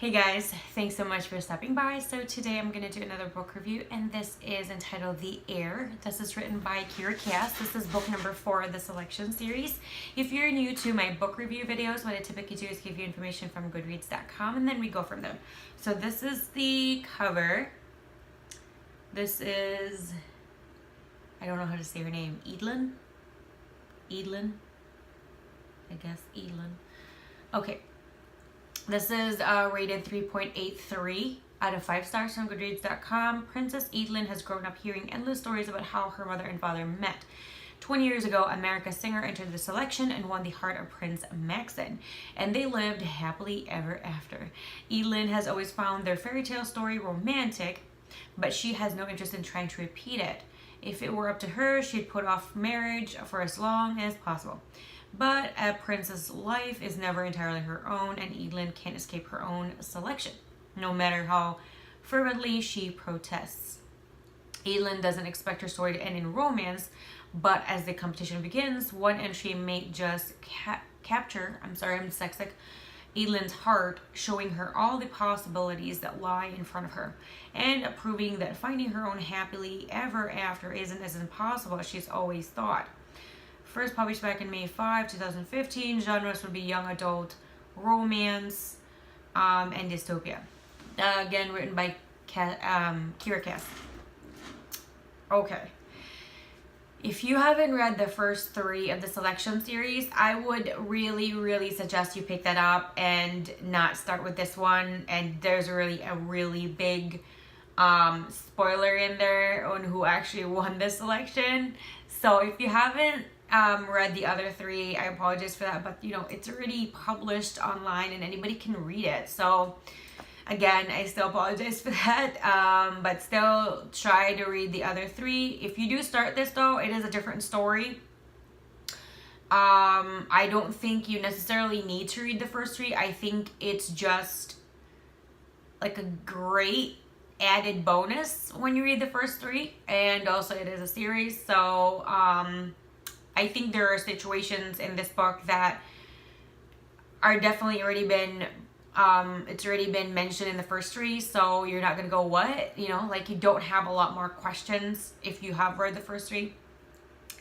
Hey guys, thanks so much for stopping by. So today I'm going to do another book review, and this is entitled The Heir. This is written by Kiera. This is book number 4 of the selection series. If you're new to my book review videos, what I typically do is give you information from goodreads.com and then we go from there. So this is the cover. This is, I don't know how to say her name, Edlin? I guess Edlin. Okay. This is rated 3.83 out of 5 stars from Goodreads.com. Princess Edlin has grown up hearing endless stories about how her mother and father met. 20 years ago, America's Singer entered the selection and won the heart of Prince Maxon, and they lived happily ever after. Edlin has always found their fairy tale story romantic, but she has no interest in trying to repeat it. If it were up to her, she'd put off marriage for as long as possible. But a princess' life is never entirely her own, and Edlin can't escape her own selection, no matter how fervently she protests. Edlin doesn't expect her story to end in romance, but as the competition begins, one entry may just capture, I'm dyslexic, Edlin's heart, showing her all the possibilities that lie in front of her, and proving that finding her own happily ever after isn't as impossible as she's always thought. First published back in May 5, 2015. Genres would be young adult, romance, and dystopia. Again, written by Kiera. Okay. If you haven't read the first 3 of the selection series, I would really suggest you pick that up and not start with this one. And there's a really big spoiler in there on who actually won this selection. So if you haven't read the other 3, I apologize for that, but it's already published online and anybody can read it. So again, I still apologize for that, but still try to read the other 3. If you do start this though, it is a different story. I don't think you necessarily need to read the first 3. I think it's just like a great added bonus when you read the first 3, and also it is a series. So I think there are situations in this book that are definitely already been it's already been mentioned in the first 3, so you're not gonna go what, like you don't have a lot more questions if you have read the first 3.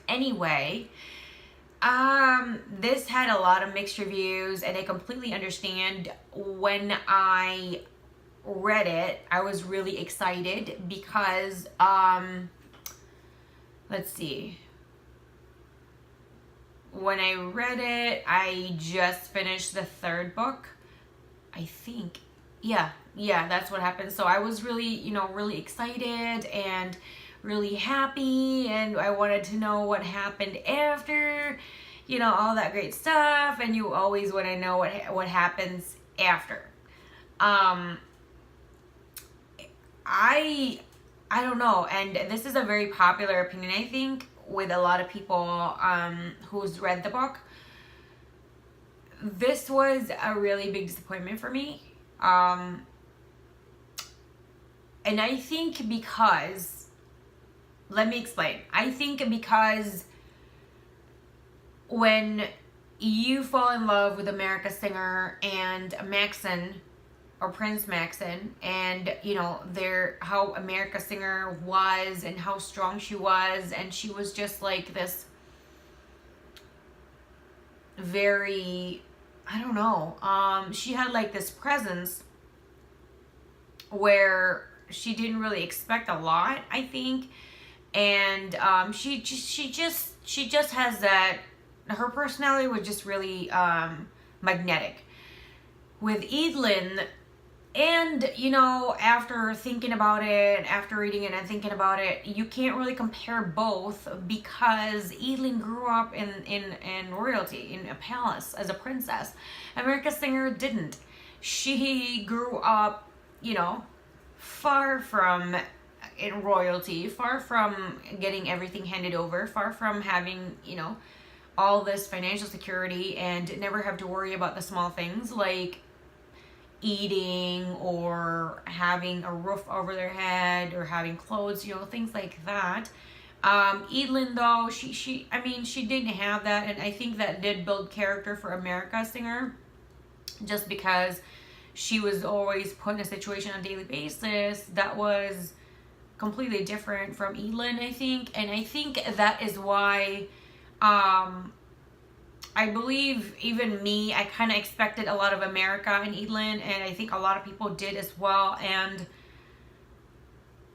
Anyway, this had a lot of mixed reviews, and I completely understand. When I read it, I was really excited because let's see, when I read it, I just finished the 3rd book, I think. Yeah, that's what happened. So I was really, really excited and really happy, and I wanted to know what happened after, all that great stuff, and you always want to know what happens after. I don't know, and this is a very popular opinion, I think, with a lot of people who's read the book. This was a really big disappointment for me. And I think because, let me explain. I think because when you fall in love with America's Singer and Maxon, or Prince Maxon, and how America's Singer was and how strong she was, and she was just like this very, I don't know, she had like this presence where she didn't really expect a lot, I think, and she just has that, her personality was just really magnetic. With Edlin, and after thinking about it, after reading it and thinking about it, you can't really compare both, because Edlin grew up in royalty, in a palace as a princess. America's Singer didn't. She grew up, far from in royalty, far from getting everything handed over, far from having, all this financial security, and never have to worry about the small things like eating or having a roof over their head or having clothes, things like that. Edlin, though, she didn't have that, and I think that did build character for America's Singer, just because she was always put in a situation on a daily basis that was completely different from Elin, I think. And I think that is why I believe even me, I kind of expected a lot of America in Elin, and I think a lot of people did as well. And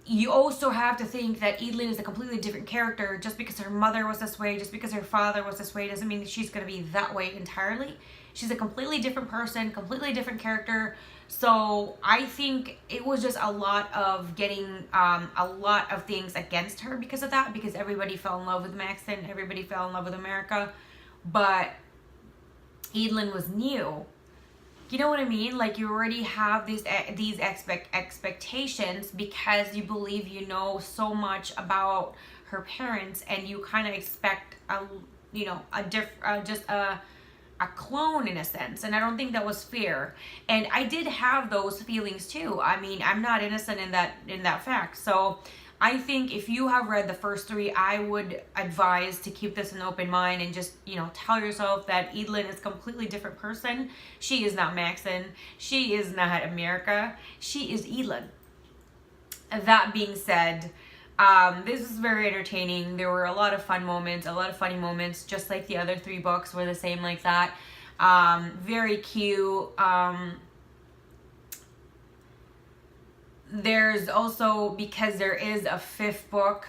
you also have to think that Elin is a completely different character. Just because her mother was this way, just because her father was this way, doesn't mean that she's going to be that way entirely. She's a completely different person, completely different character. So I think it was just a lot of getting a lot of things against her because of that, because everybody fell in love with Maxon, everybody fell in love with America, but Elin was new. You know what I mean? Like, you already have these expectations because you believe you know so much about her parents, and you kind of expect a clone in a sense. And I don't think that was fair. And I did have those feelings too. I mean, I'm not innocent in that fact. So I think if you have read the first three, I would advise to keep this an open mind and just, tell yourself that Elin is a completely different person. She is not Maxon. She is not America. She is Elin. That being said, this was very entertaining. There were a lot of fun moments, a lot of funny moments, just like the other three books were the same like that. Very cute. There's also, because there is a fifth book,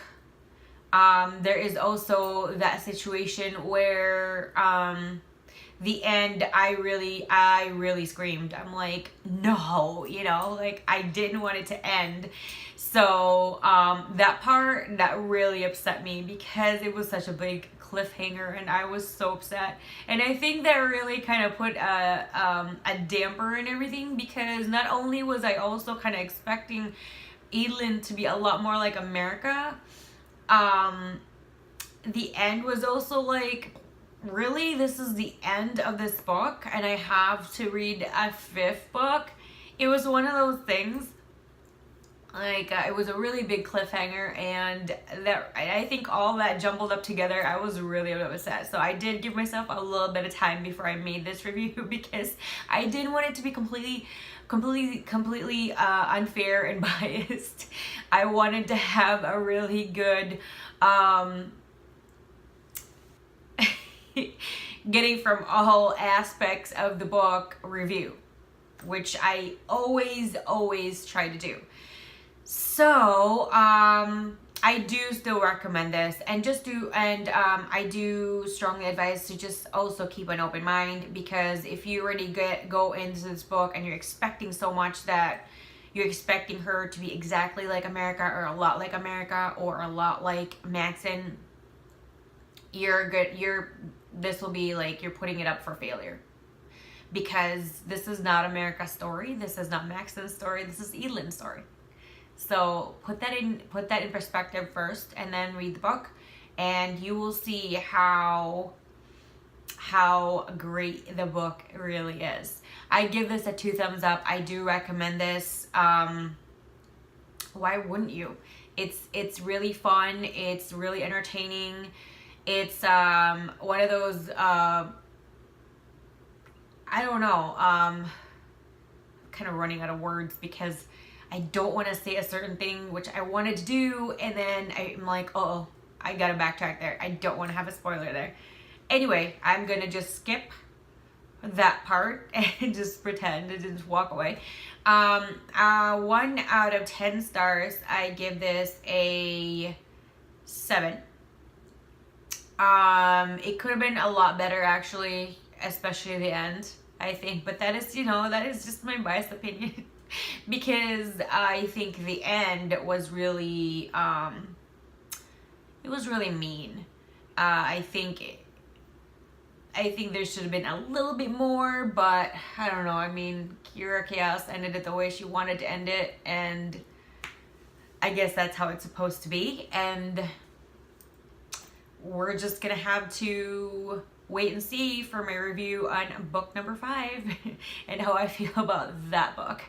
there is also that situation where the end, I really screamed. I'm like, no, like, I didn't want it to end. So that part, that really upset me because it was such a big cliffhanger and I was so upset. And I think that really kind of put a damper in everything, because not only was I also kind of expecting Elin to be a lot more like America, the end was also like, really, this is the end of this book and I have to read a fifth book? It was one of those things. Like, it was a really big cliffhanger, and that, I think all that jumbled up together, I was really upset. So I did give myself a little bit of time before I made this review because I didn't want it to be completely unfair and biased. I wanted to have a really good getting from all aspects of the book review, which I always try to do. So, I do still recommend this, and I do strongly advise to just also keep an open mind, because if you already go into this book and you're expecting so much that you're expecting her to be exactly like America, or a lot like America, or a lot like Maxon, this will be like you're putting it up for failure. Because this is not America's story, this is not Maxon's story, this is Elin's story. So put that in perspective first, and then read the book, and you will see how great the book really is. I give this a 2 thumbs up. I do recommend this. Why wouldn't you? It's really fun. It's really entertaining. It's one of those I don't know. I'm kind of running out of words because I don't want to say a certain thing, which I wanted to do, and then I'm like, oh, I gotta backtrack there. I don't want to have a spoiler there. Anyway, I'm gonna just skip that part and just pretend and just walk away. 1 out of 10 stars. I give this a 7. It could have been a lot better, actually, especially the end, I think. But that is just my biased opinion. Because I think the end was really, it was really mean. I think there should have been a little bit more, but I don't know. I mean, Kiera Chaos ended it the way she wanted to end it, and I guess that's how it's supposed to be. And we're just gonna have to wait and see for my review on book number 5 and how I feel about that book.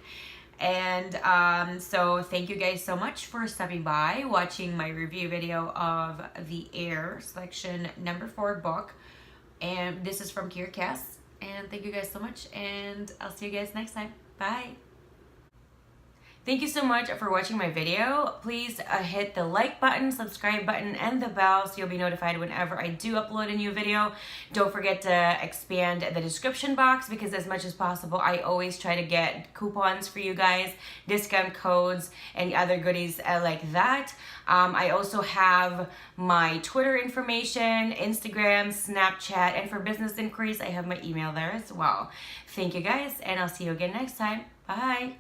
And so thank you guys so much for stopping by, watching my review video of the Heir Selection number 4 book. And this is from Kiera Chaos. And thank you guys so much, and I'll see you guys next time. Bye. Thank you so much for watching my video. Please hit the like button, subscribe button, and the bell so you'll be notified whenever I do upload a new video. Don't forget to expand the description box because as much as possible, I always try to get coupons for you guys, discount codes, and other goodies like that. I also have my Twitter information, Instagram, Snapchat, and for business inquiries, I have my email there as well. Thank you guys, and I'll see you again next time. Bye.